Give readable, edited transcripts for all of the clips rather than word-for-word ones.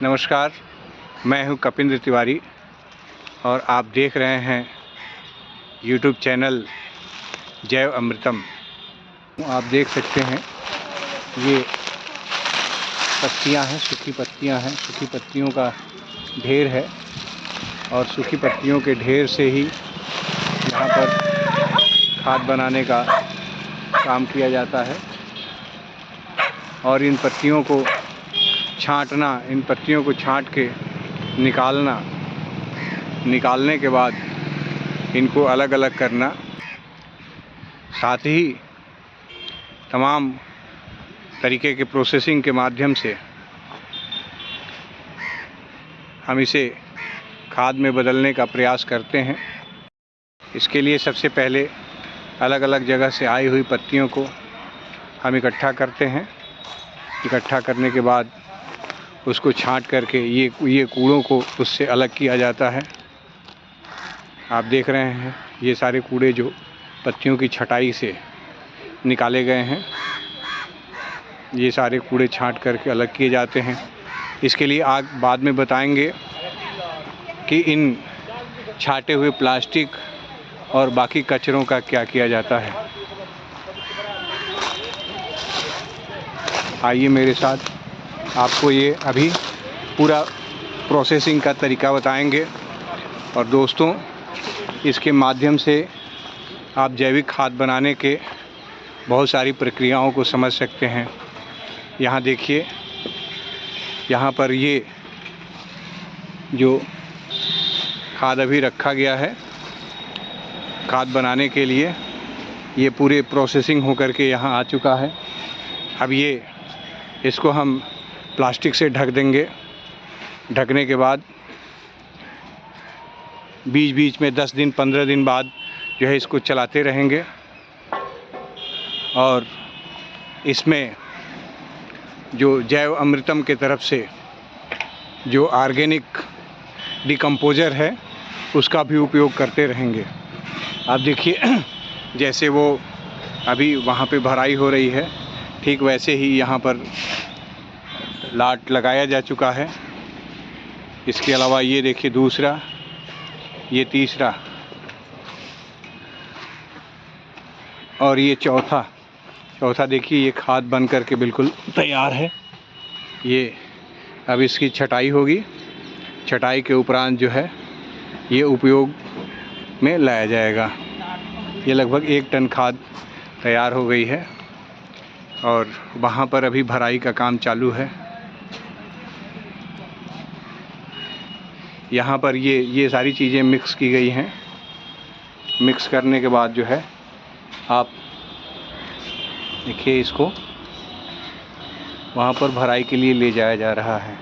नमस्कार, मैं हूं कपिंद्र तिवारी और आप देख रहे हैं यूट्यूब चैनल जैव अमृतम। आप देख सकते हैं ये पत्तियां हैं, सूखी पत्तियां हैं, सूखी पत्तियों का ढेर है और सूखी पत्तियों के ढेर से ही यहाँ पर खाद बनाने का काम किया जाता है। और इन पत्तियों को छांटना, इन पत्तियों को छांट के निकालने के बाद इनको अलग अलग करना, साथ ही तमाम तरीके के प्रोसेसिंग के माध्यम से हम इसे खाद में बदलने का प्रयास करते हैं। इसके लिए सबसे पहले अलग अलग जगह से आई हुई पत्तियों को हम इकट्ठा करते हैं। इकट्ठा करने के बाद उसको छांट करके ये कूड़ों को उससे अलग किया जाता है। आप देख रहे हैं ये सारे कूड़े जो पत्तियों की छटाई से निकाले गए हैं, ये सारे कूड़े छांट करके अलग किए जाते हैं। इसके लिए बाद में बताएंगे कि इन छाटे हुए प्लास्टिक और बाकी कचरों का क्या किया जाता है। आइए मेरे साथ, आपको ये अभी पूरा प्रोसेसिंग का तरीका बताएंगे। और दोस्तों, इसके माध्यम से आप जैविक खाद बनाने के बहुत सारी प्रक्रियाओं को समझ सकते हैं। यहाँ देखिए, यहाँ पर ये जो खाद अभी रखा गया है खाद बनाने के लिए, ये पूरे प्रोसेसिंग होकर के यहाँ आ चुका है। अब इसको हम प्लास्टिक से ढक देंगे। ढकने के बाद बीच बीच में 10 दिन 15 दिन बाद जो है इसको चलाते रहेंगे और इसमें जो जैव अमृतम के तरफ से जो ऑर्गेनिक डिकम्पोज़र है उसका भी उपयोग करते रहेंगे। आप देखिए, जैसे वो अभी वहाँ पे भराई हो रही है, ठीक वैसे ही यहाँ पर लाट लगाया जा चुका है। इसके अलावा ये देखिए दूसरा, ये तीसरा और ये चौथा देखिए, ये खाद बन कर के बिल्कुल तैयार है। ये अब इसकी छटाई होगी। छटाई के उपरांत जो है ये उपयोग में लाया जाएगा। ये लगभग 1 टन खाद तैयार हो गई है और वहाँ पर अभी भराई का काम चालू है। यहाँ पर ये सारी चीज़ें मिक्स की गई हैं। मिक्स करने के बाद जो है आप देखिए, इसको वहाँ पर भराई के लिए ले जाया जा रहा है।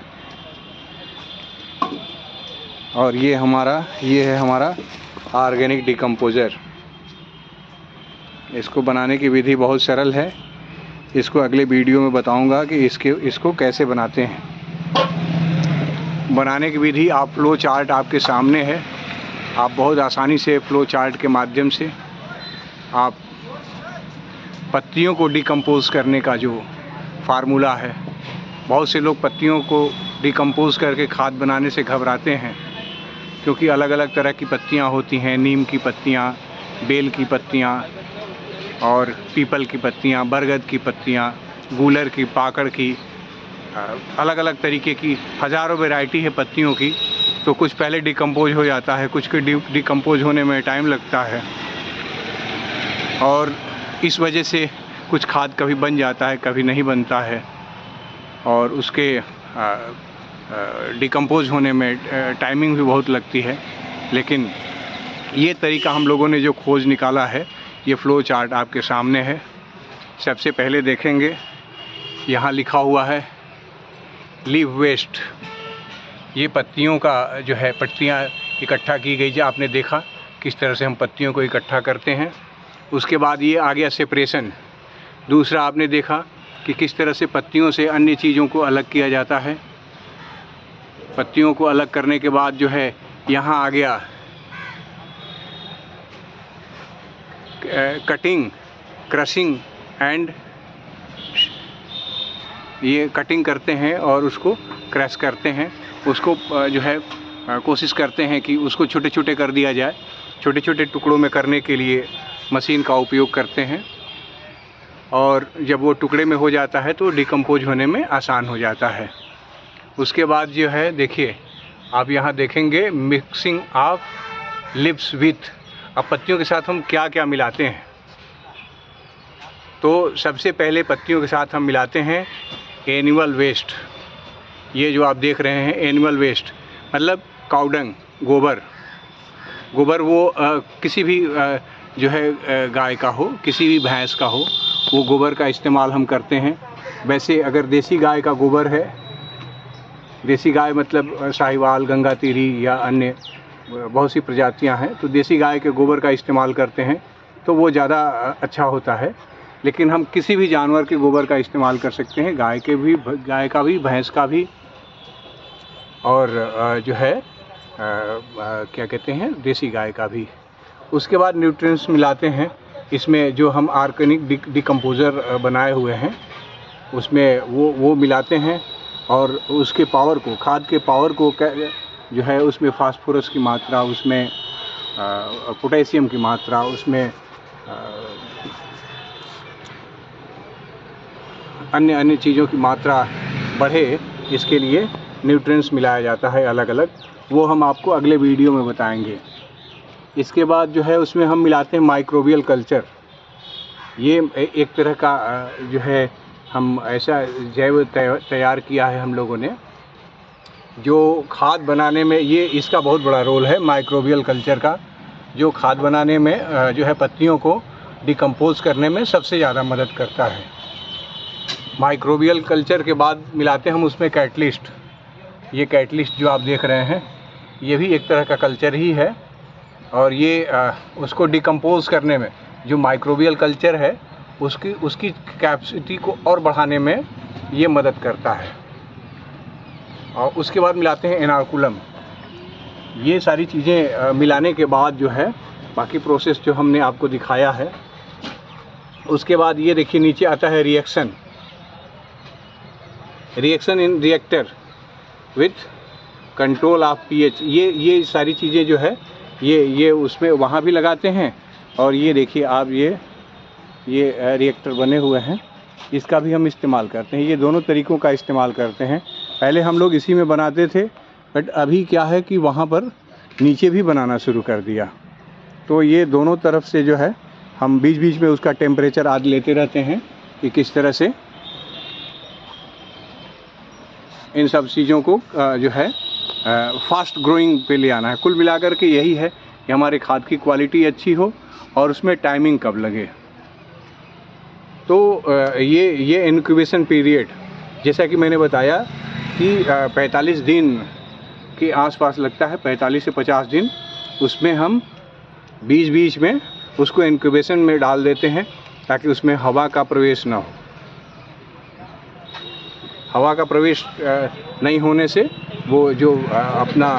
और ये है हमारा ऑर्गेनिक डिकम्पोज़र। इसको बनाने की विधि बहुत सरल है। इसको अगले वीडियो में बताऊंगा कि इसको कैसे बनाते हैं। बनाने की विधि आप फ्लो चार्ट आपके सामने है। आप बहुत आसानी से फ्लो चार्ट के माध्यम से आप पत्तियों को डिकम्पोज़ करने का जो फार्मूला है, बहुत से लोग पत्तियों को डिकम्पोज़ करके खाद बनाने से घबराते हैं, क्योंकि अलग अलग तरह की पत्तियां होती हैं। नीम की पत्तियां, बेल की पत्तियां और पीपल की पत्तियां, बरगद की पत्तियां, गूलर की, पाकड़ की, अलग अलग तरीके की हज़ारों वैरायटी है पत्तियों की। तो कुछ पहले डिकम्पोज हो जाता है, कुछ के डिकम्पोज होने में टाइम लगता है और इस वजह से कुछ खाद कभी बन जाता है, कभी नहीं बनता है और उसके डिकम्पोज होने में टाइमिंग भी बहुत लगती है। लेकिन ये तरीका हम लोगों ने जो खोज निकाला है, ये फ्लो चार्ट आपके सामने है। सबसे पहले देखेंगे, यहाँ लिखा हुआ है लीफ वेस्ट। ये पत्तियों का जो है, पत्तियाँ इकट्ठा की गई जो आपने देखा किस तरह से हम पत्तियों को इकट्ठा करते हैं। उसके बाद ये आ गया सेपरेशन। दूसरा आपने देखा कि किस तरह से पत्तियों से अन्य चीज़ों को अलग किया जाता है। पत्तियों को अलग करने के बाद जो है यहाँ आ गया कटिंग, क्रशिंग एंड ये कटिंग करते हैं और उसको क्रश करते हैं, उसको जो है कोशिश करते हैं कि उसको छोटे छोटे कर दिया जाए। छोटे छोटे टुकड़ों में करने के लिए मशीन का उपयोग करते हैं, और जब वो टुकड़े में हो जाता है तो डिकम्पोज होने में आसान हो जाता है। उसके बाद जो है देखिए, आप यहाँ देखेंगे मिक्सिंग ऑफ लिप्स विथ। अब पत्तियों के साथ हम क्या क्या मिलाते हैं, तो सबसे पहले पत्तियों के साथ हम मिलाते हैं एनिमल वेस्ट। ये जो आप देख रहे हैं एनिमल वेस्ट मतलब काउडंग, गोबर। गोबर वो किसी भी जो है गाय का हो, किसी भी भैंस का हो, वो गोबर का इस्तेमाल हम करते हैं। वैसे अगर देसी गाय का गोबर है, देसी गाय मतलब साहिवाल, गंगा तीरी या अन्य बहुत सी प्रजातियां हैं, तो देसी गाय के गोबर का इस्तेमाल करते हैं तो वो ज़्यादा अच्छा होता है। लेकिन हम किसी भी जानवर के गोबर का इस्तेमाल कर सकते हैं, गाय का भी, भैंस का भी, और जो है क्या कहते हैं देसी गाय का भी। उसके बाद न्यूट्रिएंट्स मिलाते हैं इसमें, जो हम ऑर्गेनिक डिकम्पोज़र बनाए हुए हैं उसमें वो मिलाते हैं, और उसके पावर को, खाद के पावर को जो है उसमें फास्फोरस की मात्रा, उसमें पोटेशियम की मात्रा, उसमें अन्य चीज़ों की मात्रा बढ़े, इसके लिए न्यूट्रिएंट्स मिलाया जाता है अलग अलग। वो हम आपको अगले वीडियो में बताएंगे। इसके बाद जो है उसमें हम मिलाते हैं माइक्रोबियल कल्चर। ये एक तरह का जो है हम ऐसा जैव तैयार किया है हम लोगों ने, जो खाद बनाने में ये इसका बहुत बड़ा रोल है माइक्रोबियल कल्चर का, जो खाद बनाने में जो है पत्तियों को डिकम्पोज करने में सबसे ज़्यादा मदद करता है। माइक्रोबियल कल्चर के बाद मिलाते हैं हम उसमें कैटलिस्ट। ये कैटलिस्ट जो आप देख रहे हैं ये भी एक तरह का कल्चर ही है, और ये उसको डिकम्पोज करने में, जो माइक्रोबियल कल्चर है उसकी कैपेसिटी को और बढ़ाने में ये मदद करता है। और उसके बाद मिलाते हैं इनोकुलम। ये सारी चीज़ें मिलाने के बाद जो है बाकी प्रोसेस जो हमने आपको दिखाया है। उसके बाद ये देखिए नीचे आता है reaction in reactor with control of pH. ये सारी चीज़ें जो है ये उसमें वहाँ भी लगाते हैं, और ये देखिए आप ये रिएक्टर बने हुए हैं, इसका भी हम इस्तेमाल करते हैं। ये दोनों तरीक़ों का इस्तेमाल करते हैं। पहले हम लोग इसी में बनाते थे, बट अभी क्या है कि वहाँ पर नीचे भी बनाना शुरू कर दिया। तो ये दोनों तरफ से जो है हम बीच बीच में उसका टेम्परेचर आदि लेते रहते हैं कि किस तरह से इन सब चीज़ों को जो है फास्ट ग्रोइंग पे ले आना है। कुल मिलाकर के यही है कि हमारे खाद की क्वालिटी अच्छी हो और उसमें टाइमिंग कब लगे। तो ये इनक्यूबेशन पीरियड जैसा कि मैंने बताया कि 45 दिन के आसपास लगता है, 45 से 50 दिन। उसमें हम बीच बीच में उसको इनक्यूबेशन में डाल देते हैं ताकि उसमें हवा का प्रवेश ना हो। हवा का प्रवेश नहीं होने से वो जो अपना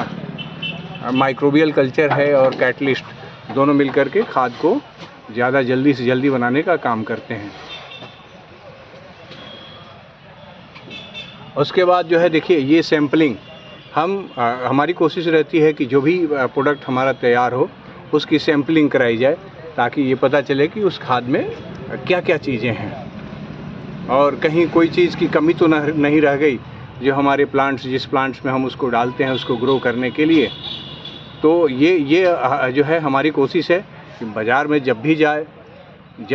माइक्रोबियल कल्चर है और कैटलिस्ट दोनों मिलकर के खाद को ज़्यादा जल्दी से जल्दी बनाने का काम करते हैं। उसके बाद जो है देखिए ये सैम्पलिंग हमारी कोशिश रहती है कि जो भी प्रोडक्ट हमारा तैयार हो उसकी सैम्पलिंग कराई जाए ताकि ये पता चले कि उस खाद में क्या क्या चीज़ें हैं और कहीं कोई चीज़ की कमी तो नहीं रह गई जो हमारे प्लांट्स जिस प्लांट्स में हम उसको डालते हैं उसको ग्रो करने के लिए। तो ये जो है हमारी कोशिश है कि बाज़ार में जब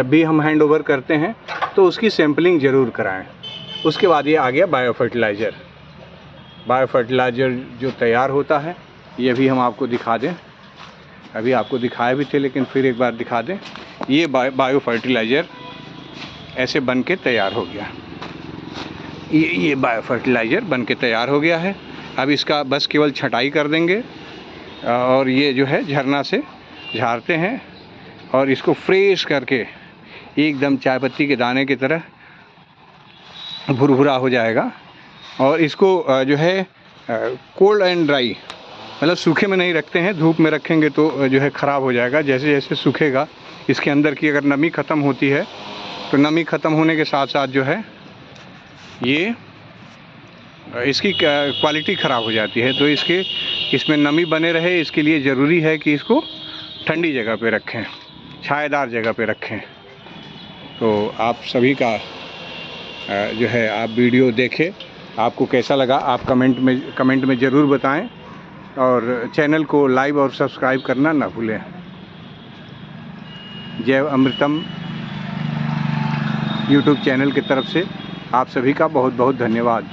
भी हम हैंड ओवर करते हैं तो उसकी सैम्पलिंग ज़रूर कराएं। उसके बाद ये आ गया बायो फर्टिलाइज़र जो तैयार होता है ये भी हम आपको दिखा दें। अभी आपको दिखाए भी थे लेकिन फिर एक बार दिखा दें। ये बायो फर्टिलाइज़र ऐसे बन के तैयार हो गया। ये बायो फर्टिलाइज़र बन के तैयार हो गया है। अब इसका बस केवल छटाई कर देंगे और ये जो है झरना से झाड़ते हैं और इसको फ्रेश करके एकदम चाय पत्ती के दाने की तरह भुरभुरा हो जाएगा। और इसको जो है कोल्ड एंड ड्राई मतलब सूखे में नहीं रखते हैं, धूप में रखेंगे तो जो है ख़राब हो जाएगा। जैसे जैसे सूखेगा इसके अंदर की अगर नमी ख़त्म होती है तो नमी ख़त्म होने के साथ साथ जो है ये इसकी क्वालिटी ख़राब हो जाती है। तो इसमें नमी बने रहे, इसके लिए ज़रूरी है कि इसको ठंडी जगह पे रखें, छायादार जगह पे रखें। तो आप सभी का जो है आप वीडियो देखें, आपको कैसा लगा आप कमेंट में ज़रूर बताएं, और चैनल को लाइक और सब्सक्राइब करना ना भूलें। जय अमृतम यूट्यूब चैनल की तरफ से आप सभी का बहुत बहुत धन्यवाद।